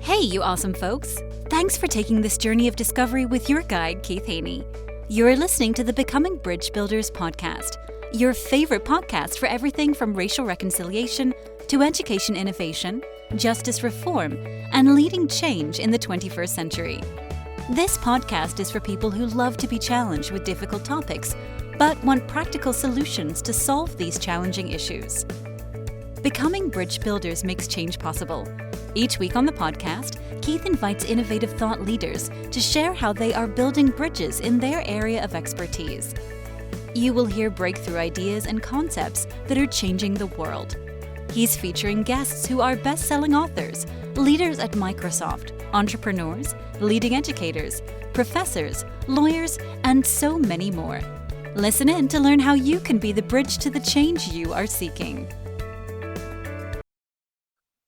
Hey, you awesome folks! Thanks for taking this journey of discovery with your guide, Keith Haney. You're listening to the Becoming Bridge Builders podcast, your favorite podcast for everything from racial reconciliation to education innovation, justice reform, and leading change in the 21st century. This podcast is for people who love to be challenged with difficult topics, but want practical solutions to solve these challenging issues. Becoming Bridge Builders makes change possible. Each week on the podcast, Keith invites innovative thought leaders to share how they are building bridges in their area of expertise. You will hear breakthrough ideas and concepts that are changing the world. He's featuring guests who are best-selling authors, leaders at Microsoft, entrepreneurs, leading educators, professors, lawyers, and so many more. Listen in to learn how you can be the bridge to the change you are seeking.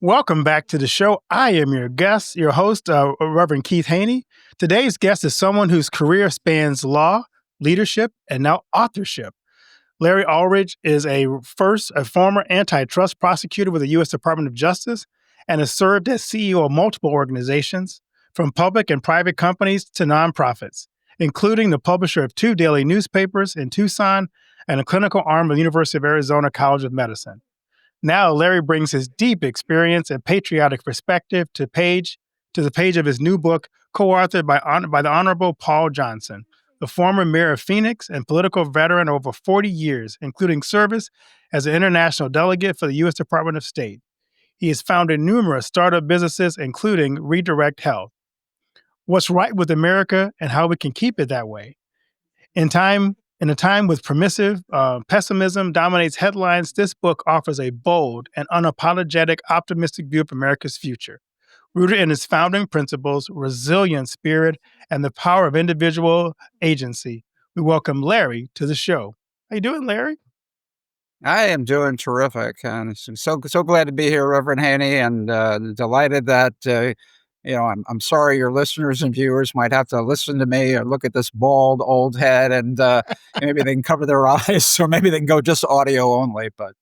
Welcome back to the show. I am your guest, your host, Reverend Keith Haney. Today's guest is someone whose career spans law, leadership, and now authorship. Larry Ulrich is a former antitrust prosecutor with the U.S. Department of Justice and has served as CEO of multiple organizations, from public and private companies to nonprofits, including the publisher of 2 daily newspapers in Tucson and a clinical arm of the University of Arizona College of Medicine. Now, Larry brings his deep experience and patriotic perspective to the page of his new book, co-authored by the Honorable Paul Johnson, the former mayor of Phoenix and political veteran of over 40 years, including service as an international delegate for the U.S. Department of State. He has founded numerous startup businesses, including Redirect Health. What's right with America and how we can keep it that way? In a time with permissive pessimism dominates headlines, this book offers a bold and unapologetic, optimistic view of America's future. Rooted in its founding principles, resilient spirit, and the power of individual agency, we welcome Larry to the show. How you doing, Larry? I am doing terrific, and so glad to be here, Reverend Haney, and delighted that I'm sorry your listeners and viewers might have to listen to me or look at this bald old head, and maybe they can cover their eyes, or maybe they can go just audio only. But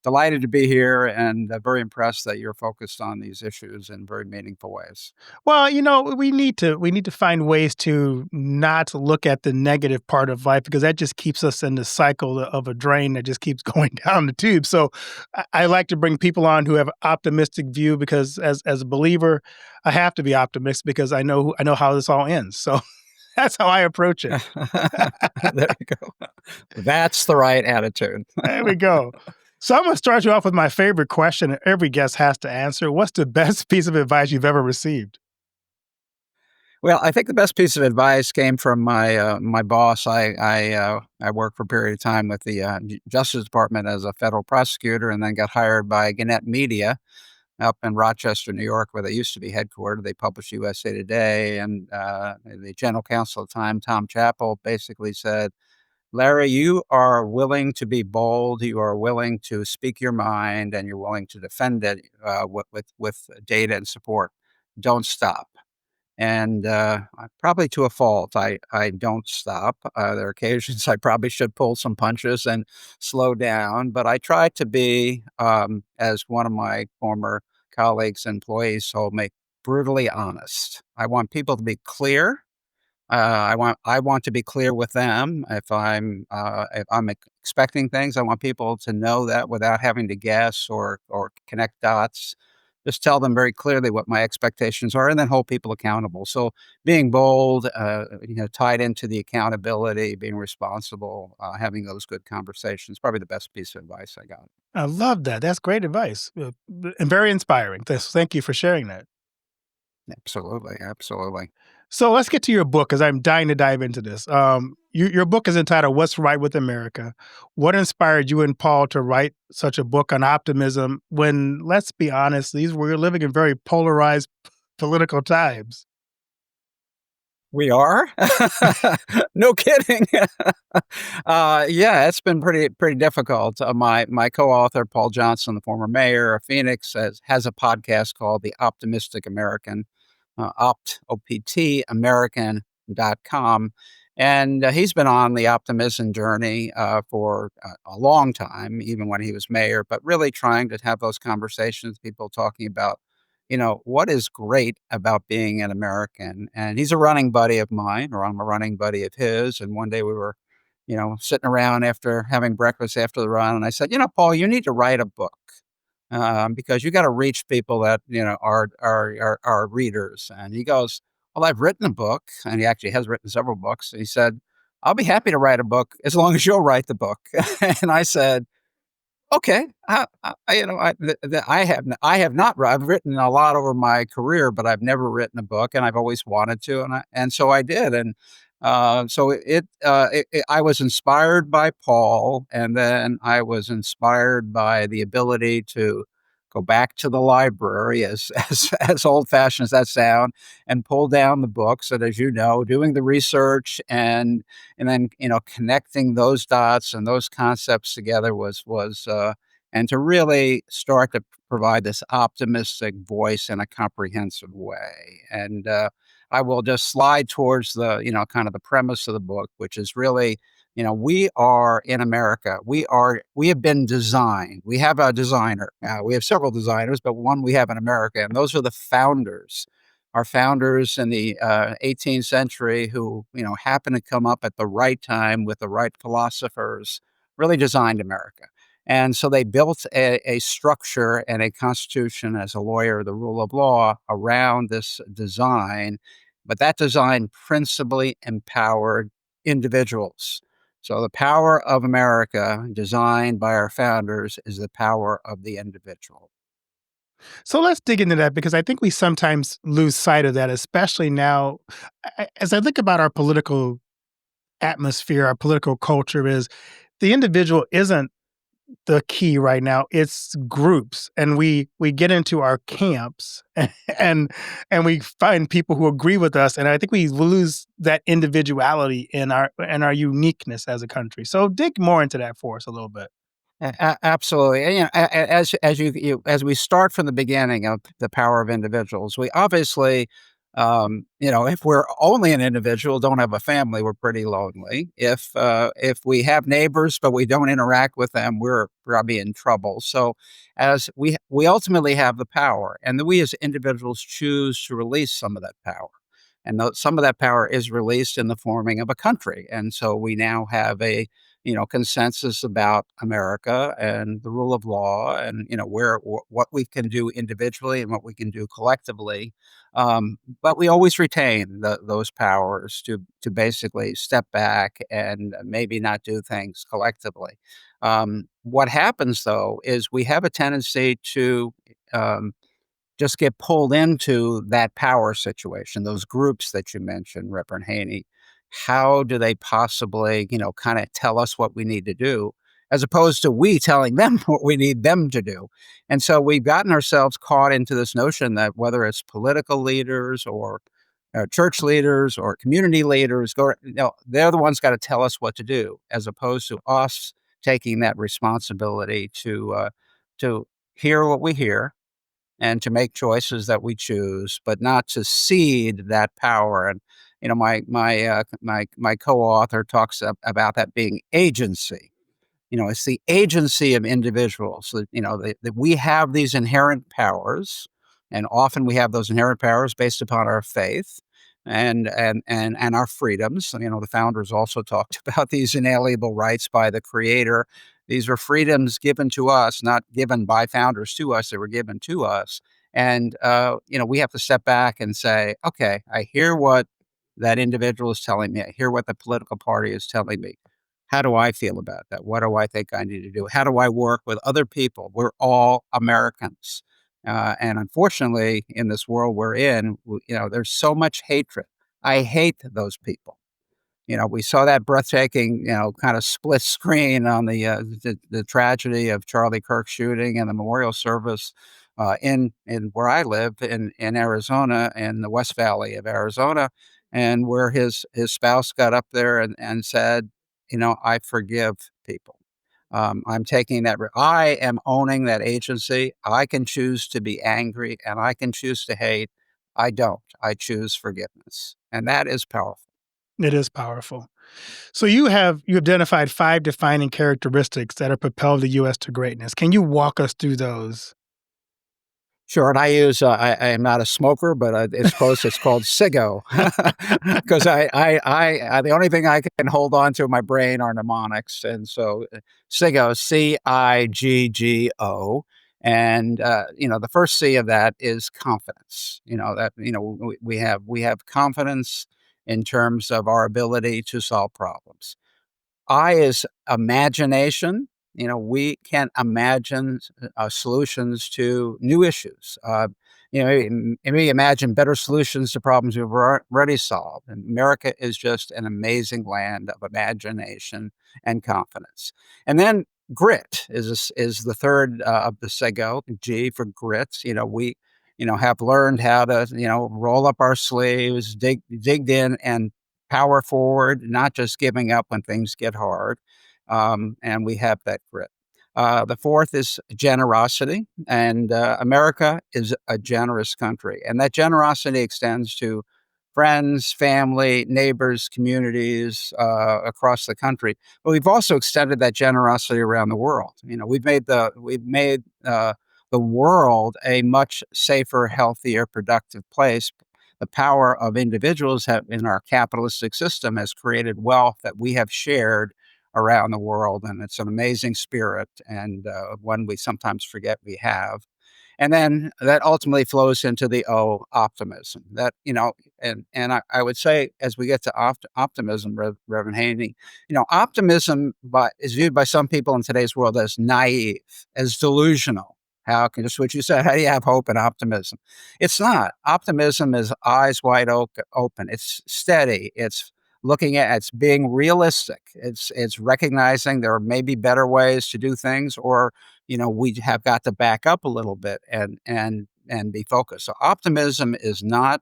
delighted to be here, and very impressed that you're focused on these issues in very meaningful ways. Well, we need to find ways to not look at the negative part of life, because that just keeps us in the cycle of a drain that just keeps going down the tube. So I like to bring people on who have an optimistic view, because as a believer, I have to be optimistic because I know how this all ends. So that's how I approach it. There you go. That's the right attitude. There we go. So I'm going to start you off with my favorite question that every guest has to answer. What's the best piece of advice you've ever received? Well, I think the best piece of advice came from my boss. I worked for a period of time with the Justice Department as a federal prosecutor, and then got hired by Gannett Media up in Rochester, New York, where they used to be headquartered. They published USA Today, and the general counsel at the time, Tom Chappell, basically said, Larry, you are willing to be bold, you are willing to speak your mind, and you're willing to defend it with data and support. Don't stop. And probably to a fault, I don't stop. There are occasions I probably should pull some punches and slow down, but I try to be, as one of my former colleagues, employees told me, brutally honest. I want people to be clear. I want to be clear with them. If I'm expecting things, I want people to know that without having to guess or connect dots. Just tell them very clearly what my expectations are, and then hold people accountable. So being bold, tied into the accountability, being responsible, having those good conversations, probably the best piece of advice I got. I love that. That's great advice and very inspiring. Thank you for sharing that. Absolutely. Absolutely. So let's get to your book, because I'm dying to dive into this. Your book is entitled What's Right with America? What inspired you and Paul to write such a book on optimism when, let's be honest, we're living in very polarized political times? We are? No kidding. Yeah, it's been pretty difficult. My co-author, Paul Johnson, the former mayor of Phoenix, has a podcast called The Optimistic American, OPT, American.com. And he's been on the optimism journey for a long time, even when he was mayor, but really trying to have those conversations, people talking about what is great about being an American? And he's a running buddy of mine, or I'm a running buddy of his. And one day we were, sitting around after having breakfast after the run, and I said, Paul, you need to write a book. Because you got to reach people that are readers. And he goes, "Well, I've written a book," and he actually has written several books. He said, "I'll be happy to write a book as long as you'll write the book." And I said, "Okay, I have not. I've written a lot over my career, but I've never written a book, and I've always wanted to, and so I did." And I was inspired by Paul, and then I was inspired by the ability to go back to the library, as as old fashioned as that sound, and pull down the books. And as you know, doing the research and then connecting those dots and those concepts together was and to really start to provide this optimistic voice in a comprehensive way. And I will just slide towards the kind of the premise of the book, which is really, we are in America. We have been designed. We have a designer. We have several designers, but one we have in America, and those are the founders. Our founders in the 18th century, who happened to come up at the right time with the right philosophers, really designed America. And so they built a structure and a constitution, as a lawyer, the rule of law, around this design. But that design principally empowered individuals. So the power of America, designed by our founders, is the power of the individual. So let's dig into that because I think we sometimes lose sight of that, especially now. As I think about our political atmosphere, our political culture, is the individual isn't the key right now. It's groups, and we get into our camps and and we find people who agree with us, and I think we lose that individuality in our uniqueness as a country. So dig more into that for us a little bit. Absolutely. And, as we start from the beginning of the power of individuals, we obviously, if we're only an individual, don't have a family, we're pretty lonely. If we have neighbors but we don't interact with them, we're probably in trouble. So, as we ultimately have the power, and we as individuals choose to release some of that power. And some of that power is released in the forming of a country. And so we now have a consensus about America and the rule of law, and what we can do individually and what we can do collectively. But we always retain those powers to basically step back and maybe not do things collectively. What happens though is we have a tendency to um, just get pulled into that power situation, those groups that you mentioned, Reverend Haney. How do they possibly, kind of tell us what we need to do, as opposed to we telling them what we need them to do? And so we've gotten ourselves caught into this notion that whether it's political leaders or church leaders or community leaders, they're the ones got to tell us what to do, as opposed to us taking that responsibility to hear what we hear and to make choices that we choose, but not to cede that power. And my co-author talks about that being agency. It's the agency of individuals. That we have these inherent powers, and often we have those inherent powers based upon our faith and our freedoms. The founders also talked about these inalienable rights by the Creator. These are freedoms given to us, not given by founders to us. They were given to us, and we have to step back and say, okay, I hear what that individual is telling me. I hear what the political party is telling me. How do I feel about that? What do I think I need to do? How do I work with other people? We're all Americans. And unfortunately, in this world we're in, there's so much hatred. I hate those people. We saw that breathtaking, kind of split screen on the tragedy of Charlie Kirk's shooting and the memorial service in where I live in Arizona, in the West Valley of Arizona, and where his spouse got up there and said, I forgive people. I'm taking that. I am owning that agency. I can choose to be angry and I can choose to hate. I don't. I choose forgiveness, and that is powerful. It is powerful. So you identified 5 defining characteristics that have propelled the U.S. to greatness. Can you walk us through those? Sure, and I use, I am not a smoker, but, it's close, it's called Cigo, 'cause the only thing I can hold on to in my brain are mnemonics, and so, Cigo, Ciggo, and, the first C of that is confidence, we have confidence in terms of our ability to solve problems. I is imagination. We can imagine solutions to new issues. Maybe imagine better solutions to problems we've already solved. And America is just an amazing land of imagination and confidence. And then grit is the third of the Sego, G for grits. We have learned how to roll up our sleeves, digged in, and power forward, not just giving up when things get hard. And we have that grit. The fourth is generosity, and America is a generous country, and that generosity extends to friends, family, neighbors, communities across the country. But we've also extended that generosity around the world. We've made the world a much safer, healthier, productive place. The power of individuals in our capitalistic system has created wealth that we have shared around the world, and it's an amazing spirit, and one we sometimes forget we have. And then that ultimately flows into the O, optimism. And I would say, as we get to optimism, Reverend Haney, optimism is viewed by some people in today's world as naive, as delusional. How can just what you said? How do you have hope and optimism? It's not. Optimism is eyes wide open. It's steady. It's being realistic. It's recognizing there may be better ways to do things, or we have got to back up a little bit and be focused. So optimism is not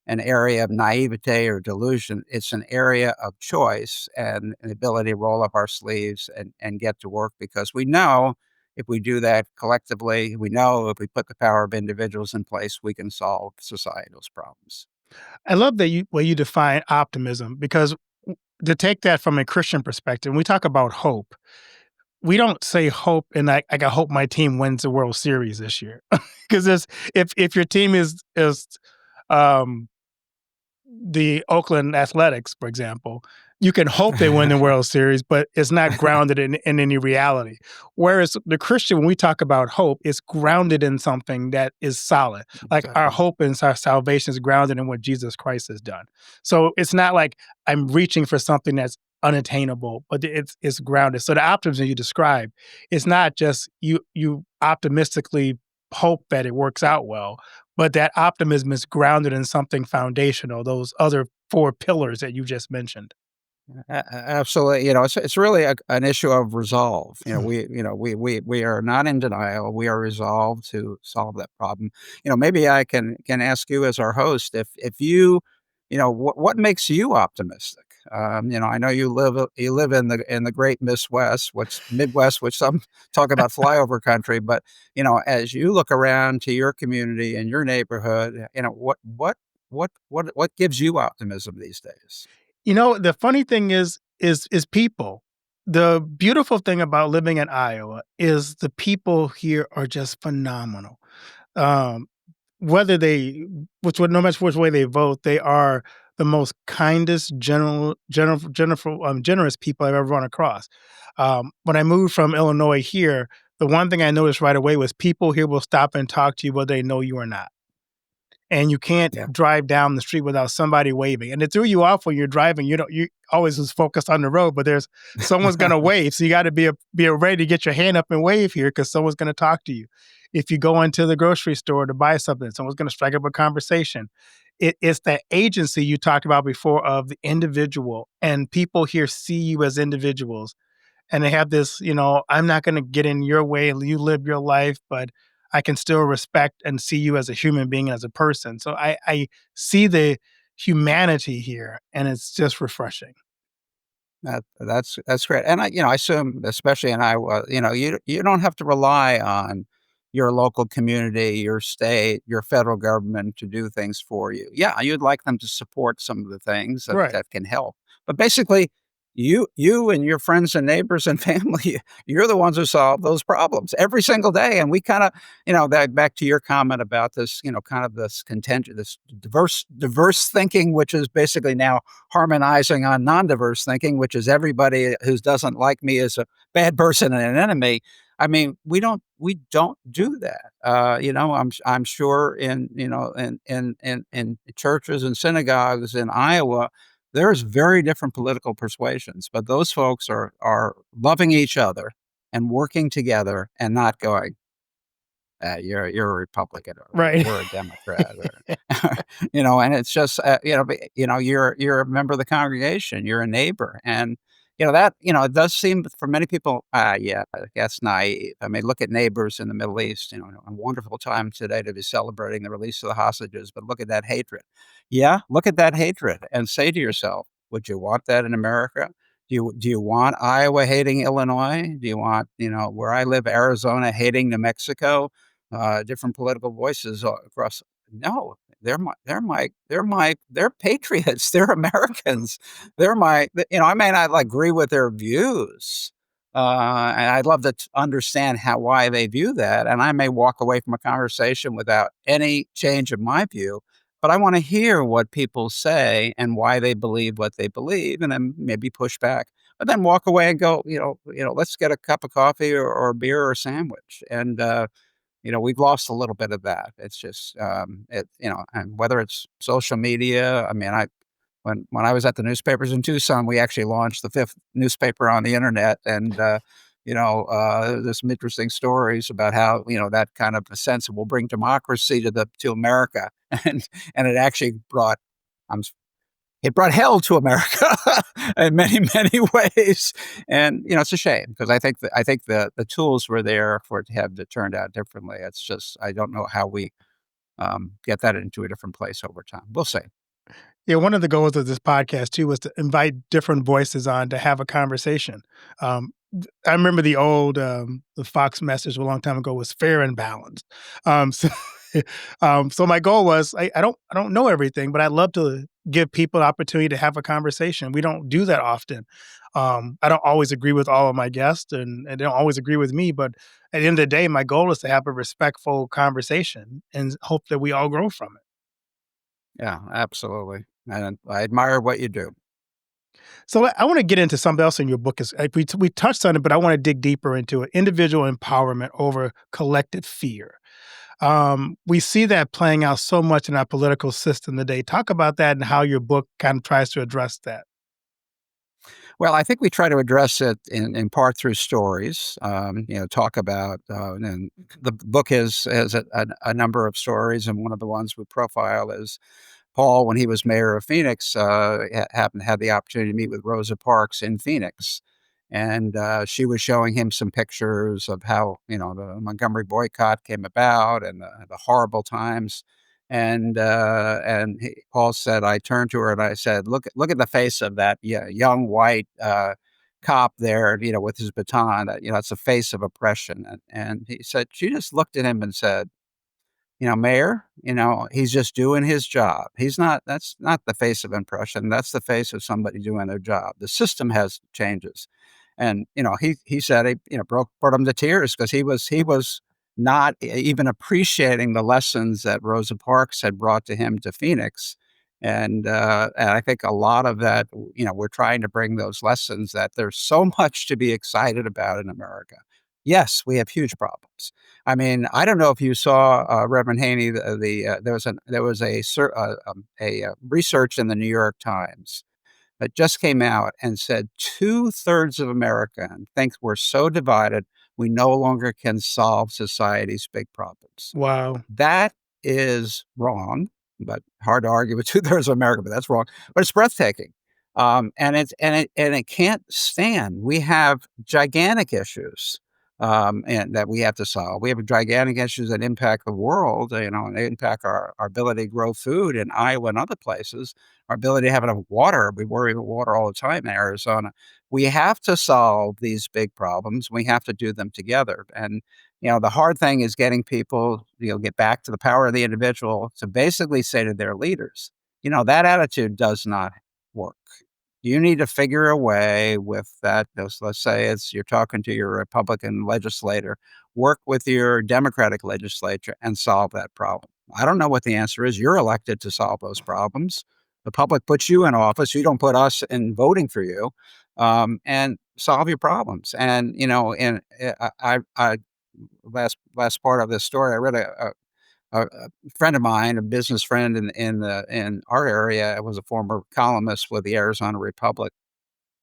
an area of naivete or delusion. It's an area of choice and an ability to roll up our sleeves and get to work, because we know if we do that collectively, we know if we put the power of individuals in place, we can solve societal's problems. I love that way you define optimism because to take that from a Christian perspective, when we talk about hope, we don't say hope and I hope my team wins the World Series this year. Because if your team is um, the Oakland Athletics, for example, you can hope they win the World Series, but it's not grounded in any reality. Whereas the Christian, when we talk about hope, it's grounded in something that is solid. Like our Exactly. hope and our salvation is grounded in what Jesus Christ has done. So it's not like I'm reaching for something that's unattainable, but it's grounded. So the optimism you describe, it's not just you optimistically hope that it works out well, but that optimism is grounded in something foundational, those other four pillars that you just mentioned. Absolutely. It's really an issue of resolve. We are not in denial. We are resolved to solve that problem. Maybe I can ask you as our host if what makes you optimistic. I know you live in the great Midwest, which some talk about flyover country. But as you look around to your community and your neighborhood, what gives you optimism these days? The funny thing is people. The beautiful thing about living in Iowa is the people here are just phenomenal. Um, whether they, no matter which way they vote, they are the most kindest, generous people I've ever run across. When I moved from Illinois here, the one thing I noticed right away was people here will stop and talk to you whether they know you or not, and you can't Yeah. drive down the street without somebody waving. And it threw you off when you're driving. You always was focused on the road, but there's someone's going to wave, so you got to be ready to get your hand up and wave here because someone's going to talk to you. If you go into the grocery store to buy something, someone's going to strike up a conversation. It's that agency you talked about before of the individual, and people here see you as individuals and they have this, I'm not going to get in your way. You live your life, but I can still respect and see you as a human being, as a person. So I see the humanity here, and it's just refreshing. That's great, and I assume, especially in Iowa, you don't have to rely on your local community, your state, your federal government to do things for you. Yeah, you'd like them to support some of the things that Right. that can help, but basically, you and your friends and neighbors and family, you're the ones who solve those problems every single day. And we kind of, that back to your comment about this, kind of this contention, this diverse thinking, which is basically now harmonizing on non-diverse thinking, which is everybody who doesn't like me is a bad person and an enemy. I mean, we don't do that. I'm sure in churches and synagogues in Iowa, there's very different political persuasions, but those folks are loving each other and working together and not going, you're a Republican or Right. we're a Democrat or and it's just you're a member of the congregation, you're a neighbor, and it does seem for many people, yeah, that's naive. I mean, look at neighbors in the Middle East. A wonderful time today to be celebrating the release of the hostages, but look at that hatred. Yeah, look at that hatred and say to yourself, would you want that in America? Do you want Iowa hating Illinois? Do you want where I live, Arizona hating New Mexico? Different political voices across. No, they're patriots. They're Americans. I may not agree with their views, and I'd love to understand why they view that. And I may walk away from a conversation without any change of my view, but I want to hear what people say and why they believe what they believe, and then maybe push back. But then walk away and go, let's get a cup of coffee or a beer or a sandwich. And we've lost a little bit of that. It's just, and whether it's social media, I mean, when I was at the newspapers in Tucson, we actually launched the 5th newspaper on the internet, and there's some interesting stories about how that kind of a sense will bring democracy to America, and it actually brought I'm it brought hell to America in many, many ways. And, it's a shame because I think the tools were there for it to have it turned out differently. It's just, I don't know how we get that into a different place over time. We'll see. Yeah, one of the goals of this podcast too was to invite different voices on to have a conversation. I remember the Fox message a long time ago was fair and balanced. So, so my goal was I don't know everything, but I'd love to give people the opportunity to have a conversation. We don't do that often. I don't always agree with all of my guests, and they don't always agree with me. But at the end of the day, my goal is to have a respectful conversation and hope that we all grow from it. Yeah, absolutely. And I admire what you do. So I want to get into something else in your book. Is we touched on it, but I want to dig deeper into it. Individual empowerment over collective fear. We see that playing out so much in our political system today. Talk about that and how your book kind of tries to address that. Well, I think we try to address it in part through stories. Talk about, and the book has a number of stories, and one of the ones we profile is Paul, when he was mayor of Phoenix, happened to have the opportunity to meet with Rosa Parks in Phoenix. And she was showing him some pictures of how, the Montgomery boycott came about and the horrible times. And Paul said, I turned to her and I said, look at the face of that young white cop there, with his baton. It's a face of oppression. And he said, she just looked at him and said, Mayor, he's just doing his job. That's not the face of impression. That's the face of somebody doing their job. The system has changes. And, he said, brought him to tears because he was not even appreciating the lessons that Rosa Parks had brought to him to Phoenix. And I think a lot of that, we're trying to bring those lessons that there's so much to be excited about in America. Yes, we have huge problems. I mean, I don't know if you saw Reverend Haney. There was a research in the New York Times that just came out and said 2/3 of Americans think we're so divided we no longer can solve society's big problems. Wow. That is wrong, but hard to argue with 2/3 of America, but that's wrong. But it's breathtaking. And it can't stand. We have gigantic issues and that we have to solve. We have gigantic issues that impact the world, and they impact our ability to grow food in Iowa and other places, our ability to have enough water. We worry about water all the time in Arizona. We have to solve these big problems. We have to do them together. And, the hard thing is getting people, get back to the power of the individual to basically say to their leaders, that attitude does not work. You need to figure a way with that. Let's say you're talking to your Republican legislator, work with your Democratic legislature and solve that problem. I don't know what the answer is. You're elected to solve those problems. The public puts you in office. You don't put us in voting for you, and solve your problems. And I last part of this story, I read a friend of mine, a business friend in our area, was a former columnist with the Arizona Republic,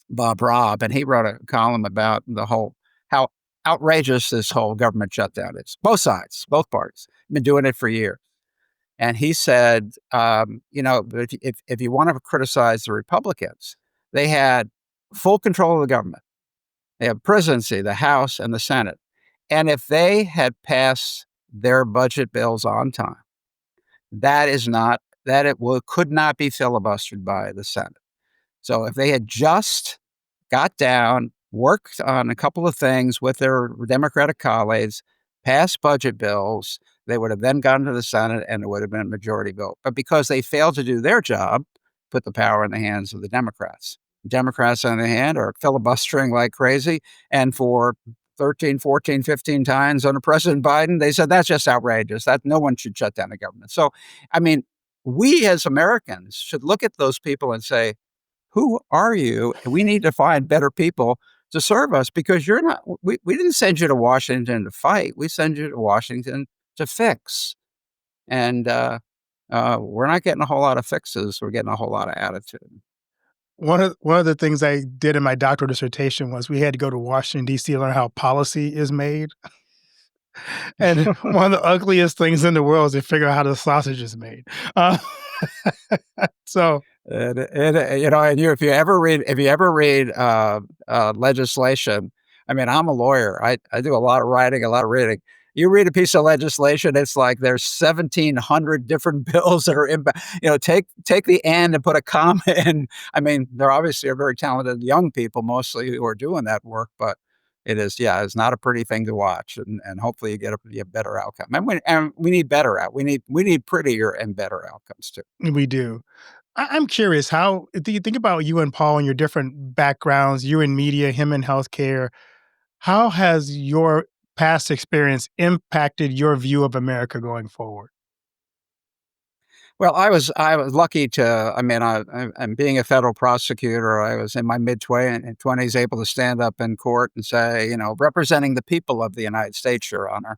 Bob Robb, and he wrote a column about how outrageous this whole government shutdown is. Both sides, both parties, been doing it for years. And he said, if you want to criticize the Republicans, they had full control of the government. They have presidency, the House, and the Senate. And if they had passed their budget bills on time, could not be filibustered by the Senate. So if they had just got down, worked on a couple of things with their Democratic colleagues, passed budget bills, they would have then gone to the Senate and it would have been a majority vote. But because they failed to do their job, put the power in the hands of the Democrats. Democrats, on the other hand, are filibustering like crazy. And for 13, 14, 15 times under President Biden, they said that's just outrageous. That no one should shut down the government. So, I mean, we as Americans should look at those people and say, who are you? We need to find better people to serve us because you're not, we didn't send you to Washington to fight. We send you to Washington to fix. And we're not getting a whole lot of fixes. We're getting a whole lot of attitude. One of the things I did in my doctoral dissertation was we had to go to Washington, D.C. to learn how policy is made. And one of the ugliest things in the world is to figure out how the sausage is made. So, And if you ever read legislation, I mean, I'm a lawyer. I do a lot of writing, a lot of reading. You read a piece of legislation, it's like there's 1,700 different bills that are take the and put a comma in. I mean, there obviously are very talented young people mostly who are doing that work, but it's not a pretty thing to watch, and hopefully you get a better outcome. And we need we need prettier and better outcomes too. we do. I'm curious, how do you think about you and Paul and your different backgrounds, you in media, him in healthcare? How has your past experience impacted your view of America going forward? Well, I was lucky to. I mean, I'm being a federal prosecutor. I was in my mid-20s, able to stand up in court and say, representing the people of the United States, Your Honor.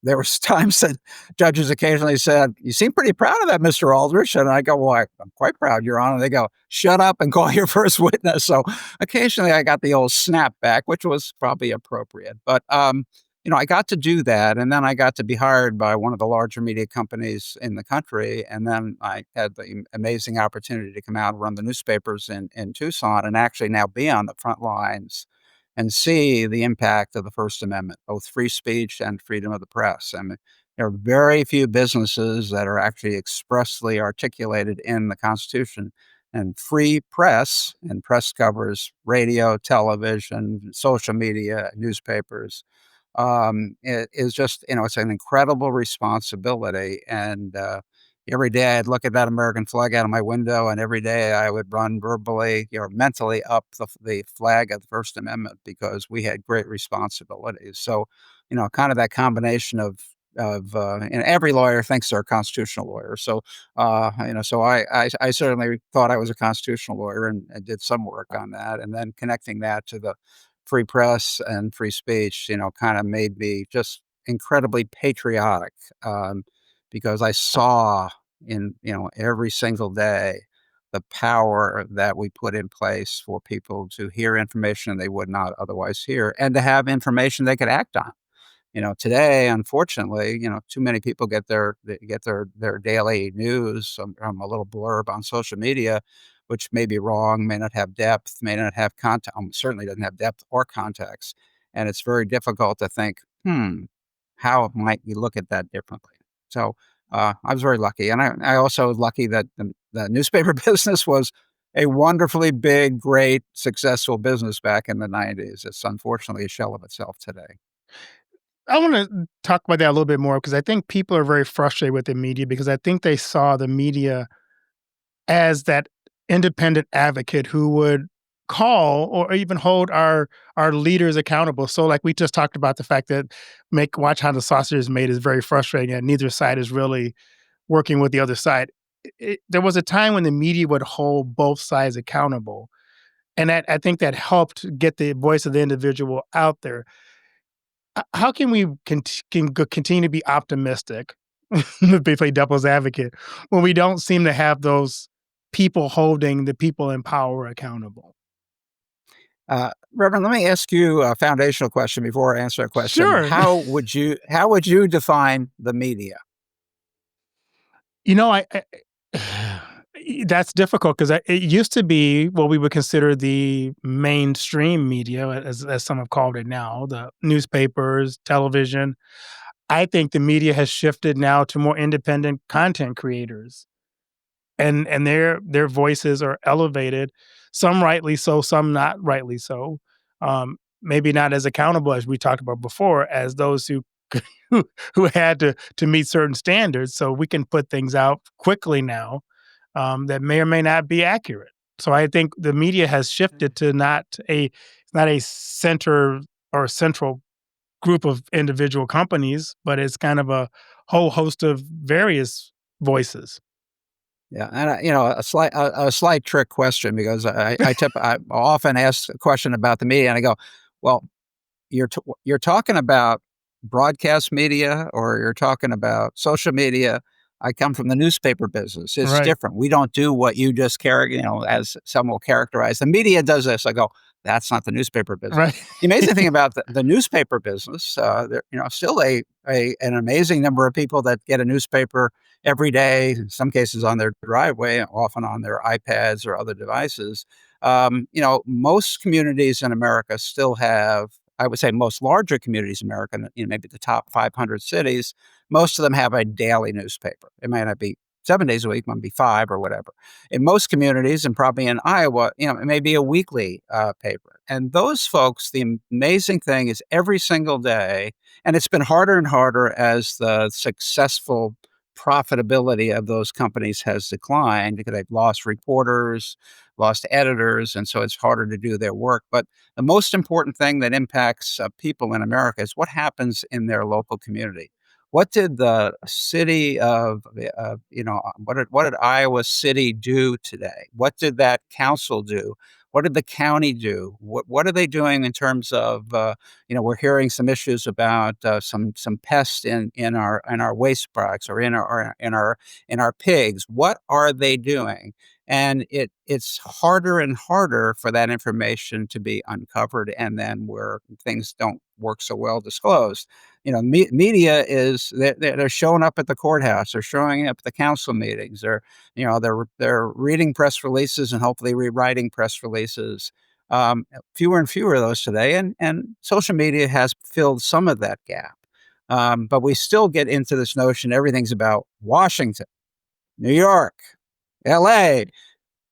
There was times that judges occasionally said, "You seem pretty proud of that, Mr. Aldrich," and I go, "Well, I'm quite proud, Your Honor." They go, "Shut up and call your first witness." So occasionally, I got the old snap back, which was probably appropriate, but. I got to do that, and then I got to be hired by one of the larger media companies in the country, and then I had the amazing opportunity to come out and run the newspapers in Tucson and actually now be on the front lines and see the impact of the First Amendment, both free speech and freedom of the press. I mean, there are very few businesses that are actually expressly articulated in the Constitution. And free press, and press covers radio, television, social media, newspapers, it is just, it's an incredible responsibility. And every day I'd look at that American flag out of my window, and every day I would run verbally, mentally up the flag of the First Amendment because we had great responsibilities. So, kind of that combination and every lawyer thinks they're a constitutional lawyer. So, so I certainly thought I was a constitutional lawyer and did some work on that. And then connecting that to the free press and free speech, kind of made me just incredibly patriotic, because I saw every single day the power that we put in place for people to hear information they would not otherwise hear and to have information they could act on. Today, unfortunately, too many people get their daily news from a little blurb on social media, which may be wrong, may not have depth, may not have context, certainly doesn't have depth or context. And it's very difficult to think, how might we look at that differently? So I was very lucky. And I also was lucky that the newspaper business was a wonderfully big, great, successful business back in the 90s. It's unfortunately a shell of itself today. I want to talk about that a little bit more because I think people are very frustrated with the media because I think they saw the media as that independent advocate who would call or even hold our leaders accountable. So like we just talked about the fact that make watch how the sausage is made is very frustrating and neither side is really working with the other side. There was a time when the media would hold both sides accountable. And that I think that helped get the voice of the individual out there. How can we continue to be optimistic, to play devil's advocate, when we don't seem to have those people holding the people in power accountable? Reverend, let me ask you a foundational question before I answer a question. Sure. How would you define the media? You know, that's difficult because it used to be what we would consider the mainstream media, as some have called it now, the newspapers, television. I think the media has shifted now to more independent content creators, and their voices are elevated, some rightly so, some not rightly so. Maybe not as accountable as we talked about before as those who who had to meet certain standards. So we can put things out quickly now that may or may not be accurate. So I think the media has shifted to not a center or central group of individual companies, but it's kind of a whole host of various voices. Yeah, and a slight trick question because I often ask a question about the media and I go, well, you're talking about broadcast media or you're talking about social media. I come from the newspaper business. It's Right. different. We don't do what you just as some will characterize. The media does this. I go, that's not the newspaper business. Right. The amazing thing about the newspaper business, there, still an amazing number of people that get a newspaper every day, in some cases on their driveway, often on their iPads or other devices. Most communities in America still have, I would say most larger communities in America, maybe the top 500 cities, most of them have a daily newspaper. It might not be 7 days a week, it might be five or whatever. In most communities, and probably in Iowa, it may be a weekly paper. And those folks, the amazing thing is every single day, and it's been harder and harder as the successful profitability of those companies has declined because they've lost reporters, lost editors, and so it's harder to do their work. But the most important thing that impacts people in America is what happens in their local community. What did the city of, what did Iowa City do today? What did that council do? What did the county do? What are they doing in terms of, we're hearing some issues about some pests in our waste products or in our pigs. What are they doing? And it's harder and harder for that information to be uncovered, and then where things don't work so well disclosed. Media is they're showing up at the courthouse, they're showing up at the council meetings, they're reading press releases and hopefully rewriting press releases. Fewer and fewer of those today, and social media has filled some of that gap. But we still get into this notion everything's about Washington, New York, L.A.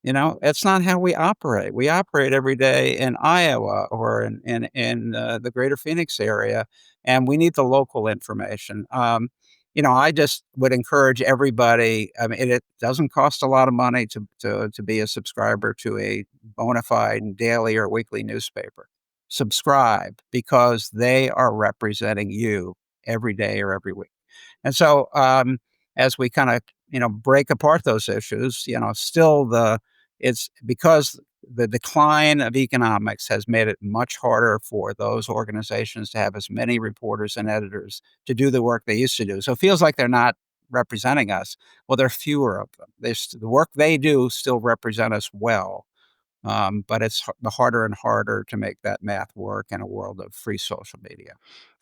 It's not how we operate. We operate every day in Iowa or in the greater Phoenix area, and we need the local information. I just would encourage everybody. I mean, it doesn't cost a lot of money to be a subscriber to a bona fide daily or weekly newspaper. Subscribe because they are representing you every day or every week. And so, as we kind of break apart those issues, still it's because the decline of economics has made it much harder for those organizations to have as many reporters and editors to do the work they used to do. So it feels like they're not representing us. Well, there are fewer of them. The work they do still represent us well, but it's harder and harder to make that math work in a world of free social media.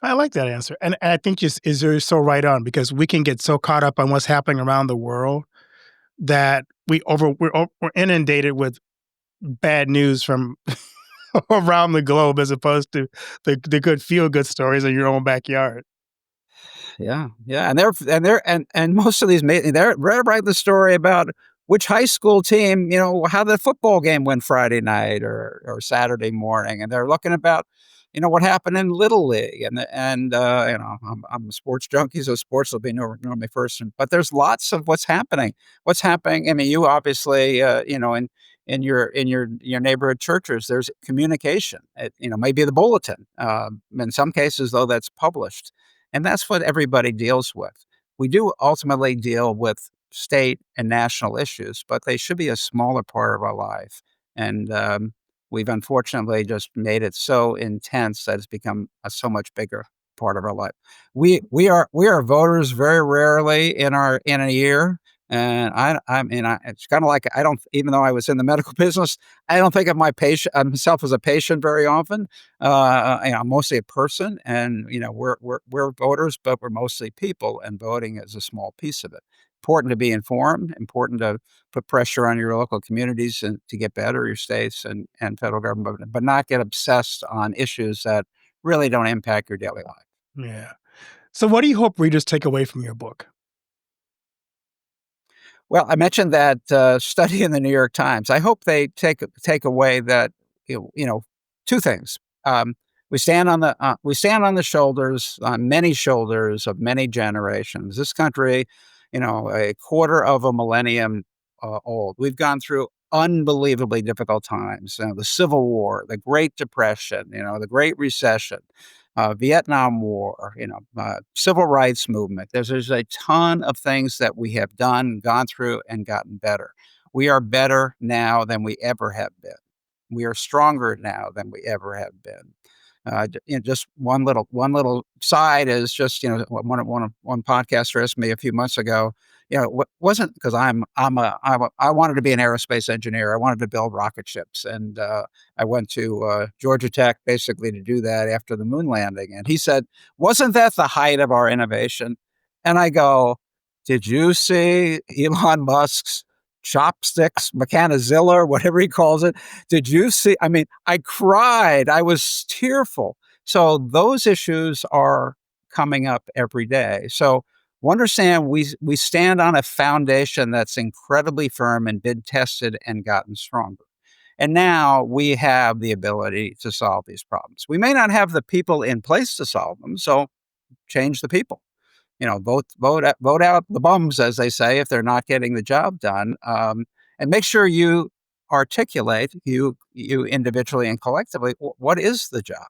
I like that answer. And I think you're so right on because we can get so caught up on what's happening around the world that we're inundated with bad news from around the globe as opposed to the good feel good stories in your own backyard. Yeah, yeah, and most of these they're write the story about which high school team, how the football game went Friday night or Saturday morning, and they're looking about what happened in Little League, I'm a sports junkie, so sports will be normally first. But there's lots of what's happening. What's happening? I mean, you obviously, in your neighborhood churches, there's communication. Maybe the bulletin. In some cases, though, that's published, and that's what everybody deals with. We do ultimately deal with state and national issues, but they should be a smaller part of our life. And we've unfortunately just made it so intense that it's become a so much bigger part of our life. We are voters very rarely in a year, and it's kind of like I don't, even though I was in the medical business, I don't think of myself as a patient very often. I'm mostly a person, and we're voters, but we're mostly people, and voting is a small piece of it. Important to be informed, important to put pressure on your local communities and to get better, your states and federal government, but not get obsessed on issues that really don't impact your daily life. Yeah. So, what do you hope readers take away from your book? Well, I mentioned that study in the New York Times. I hope they take away that two things. We stand on the shoulders, on many shoulders of many generations. This country, a quarter of a millennium old. We've gone through unbelievably difficult times. The Civil War, the Great Depression, the Great Recession, Vietnam War, civil rights movement. There's a ton of things that we have gone through, and gotten better. We are better now than we ever have been. We are stronger now than we ever have been. Just one little side is just one podcaster asked me a few months ago. Wasn't because I wanted to be an aerospace engineer. I wanted to build rocket ships, and I went to Georgia Tech basically to do that after the moon landing. And he said, "Wasn't that the height of our innovation?" And I go, "Did you see Elon Musk's chopsticks, Mechanizilla, or whatever he calls it? Did you see?" I mean, I cried. I was tearful. So those issues are coming up every day. So understand we stand on a foundation that's incredibly firm and been tested and gotten stronger. And now we have the ability to solve these problems. We may not have the people in place to solve them, so change the people. Vote out the bums, as they say, if they're not getting the job done, and make sure you articulate, you individually and collectively, what is the job?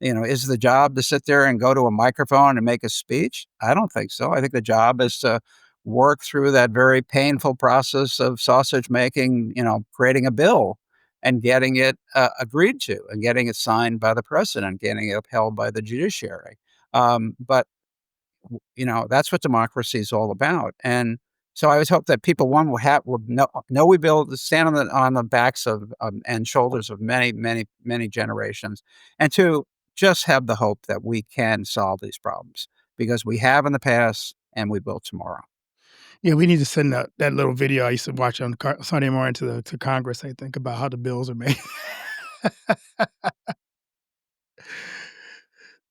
Is the job to sit there and go to a microphone and make a speech? I don't think so. I think the job is to work through that very painful process of sausage making, creating a bill and getting it agreed to, and getting it signed by the president, getting it upheld by the judiciary. But that's what democracy is all about. And so I always hope that people, one, would know we build stand on the backs of and shoulders of many, many, many generations, and two, just have the hope that we can solve these problems, because we have in the past and we will tomorrow. Yeah, we need to send that little video I used to watch on Sunday morning to Congress, I think, about how the bills are made.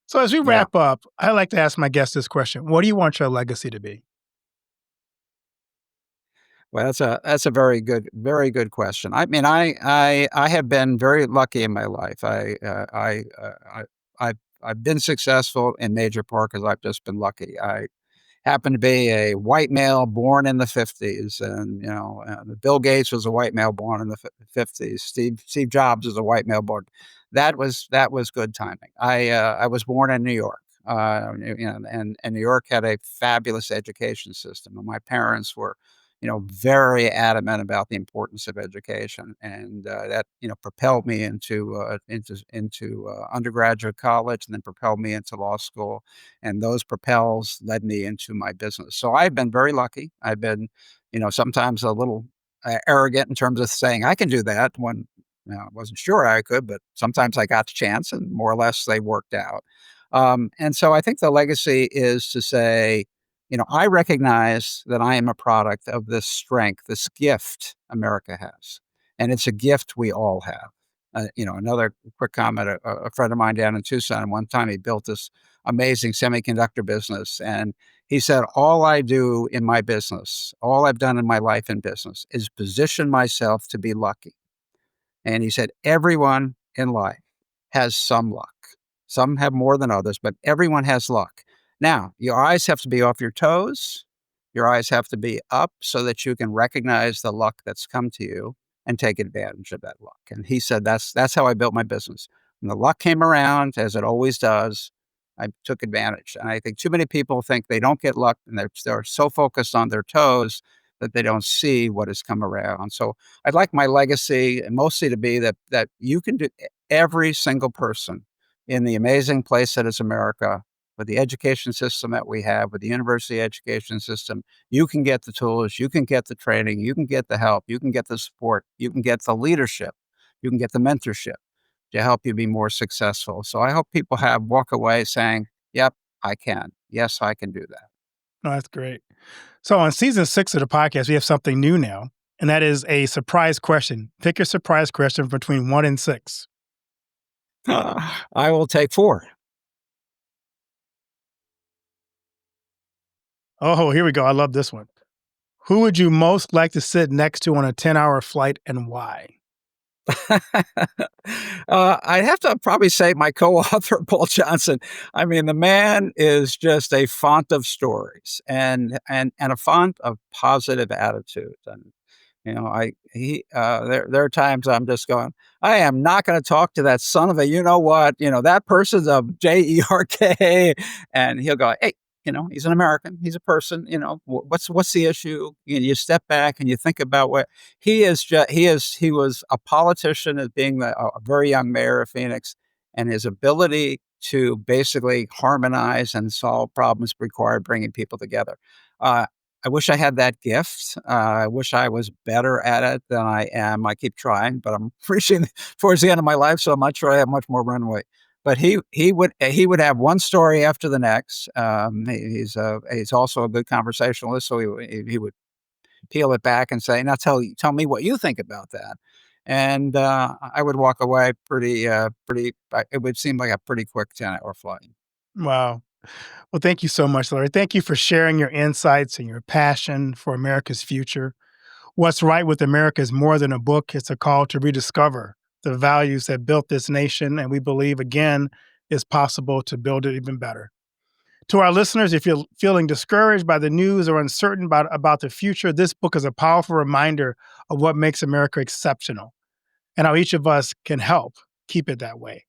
So as we Yeah. wrap up, I like to ask my guests this question. What do you want your legacy to be? Well, that's a very good question. I mean, I have been very lucky in my life. I've been successful in major part because I've just been lucky. I happened to be a white male born in the '50s, and Bill Gates was a white male born in the '50s. Steve Jobs was a white male born. That was good timing. I was born in New York, and New York had a fabulous education system, and my parents were very adamant about the importance of education, and that propelled me into undergraduate college, and then propelled me into law school, and those propels led me into my business. So I've been very lucky. I've been, sometimes a little arrogant in terms of saying I can do that when I wasn't sure I could, but sometimes I got the chance, and more or less they worked out. And so I think the legacy is to say, I recognize that I am a product of this strength, this gift America has, and it's a gift we all have. Another quick comment: a friend of mine down in Tucson, one time he built this amazing semiconductor business, and he said, "All I do in my business, all I've done in my life in business, is position myself to be lucky." And he said, "Everyone in life has some luck. Some have more than others, but everyone has luck. Now, your eyes have to be off your toes. Your eyes have to be up so that you can recognize the luck that's come to you and take advantage of that luck. And he said, that's how I built my business. When the luck came around, as it always does, I took advantage. And I think too many people think they don't get luck, and they're so focused on their toes that they don't see what has come around. So I'd like my legacy mostly to be that you can do, every single person in the amazing place that is America, with the education system that we have, with the university education system, you can get the tools, you can get the training, you can get the help, you can get the support, you can get the leadership, you can get the mentorship to help you be more successful. So I hope people walk away saying, yep, I can. Yes, I can do that. No, that's great. So on season 6 of the podcast, we have something new now, and that is a surprise question. Pick your surprise question between 1 and 6. I will take 4. Oh, here we go. I love this one. Who would you most like to sit next to on a 10-hour flight and why? I'd have to probably say my co-author, Paul Johnson. I mean, the man is just a font of stories and a font of positive attitude. And there are times I'm just going, I am not going to talk to that son of a what. That person's a Jerk, and he'll go, hey. He's an American. He's a person. What's the issue? You step back and you think about what he is. He was a politician as being a very young mayor of Phoenix, and his ability to basically harmonize and solve problems required bringing people together. I wish I had that gift. I wish I was better at it than I am. I keep trying, but I'm reaching towards the end of my life, so I'm not sure I have much more runway. But he would have one story after the next. He's also a good conversationalist, so he would peel it back and say, "Now tell me what you think about that." And I would walk away pretty. It would seem like a pretty quick 10-hour flight. Wow. Well, thank you so much, Larry. Thank you for sharing your insights and your passion for America's future. What's Right with America is more than a book. It's a call to rediscover the values that built this nation, and we believe, again, it's possible to build it even better. To our listeners, if you're feeling discouraged by the news or uncertain about the future, this book is a powerful reminder of what makes America exceptional and how each of us can help keep it that way.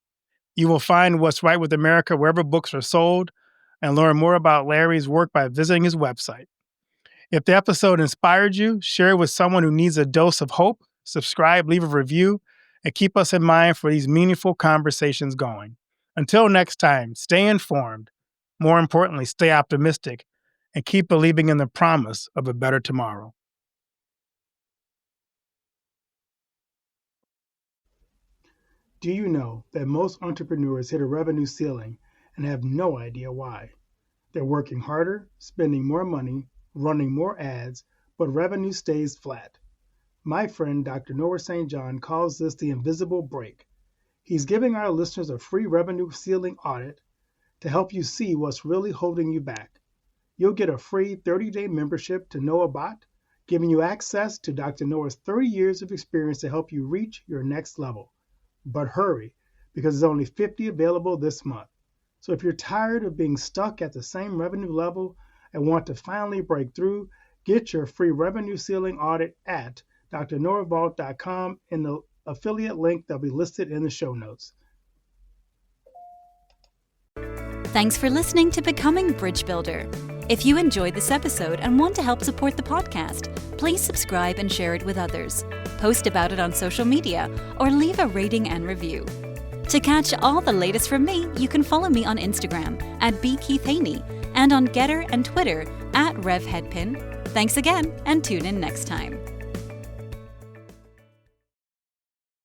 You will find What's Right with America wherever books are sold and learn more about Larry's work by visiting his website. If the episode inspired you, share it with someone who needs a dose of hope, subscribe, leave a review, and keep us in mind for these meaningful conversations going. Until next time, stay informed. More importantly, stay optimistic and keep believing in the promise of a better tomorrow. Do you know that most entrepreneurs hit a revenue ceiling and have no idea why? They're working harder, spending more money, running more ads, but revenue stays flat. My friend, Dr. Noah St. John, calls this the invisible break. He's giving our listeners a free revenue ceiling audit to help you see what's really holding you back. You'll get a free 30-day membership to Noah Bot, giving you access to Dr. Noah's 30 years of experience to help you reach your next level. But hurry, because there's only 50 available this month. So if you're tired of being stuck at the same revenue level and want to finally break through, get your free revenue ceiling audit at drnoahvault.com in the affiliate link that'll be listed in the show notes. Thanks for listening to Becoming Bridge Builder. If you enjoyed this episode and want to help support the podcast, please subscribe and share it with others. Post about it on social media or leave a rating and review. To catch all the latest from me, you can follow me on Instagram at @BKeithHaney and on Getter and Twitter @RevHeadpin. Thanks again and tune in next time.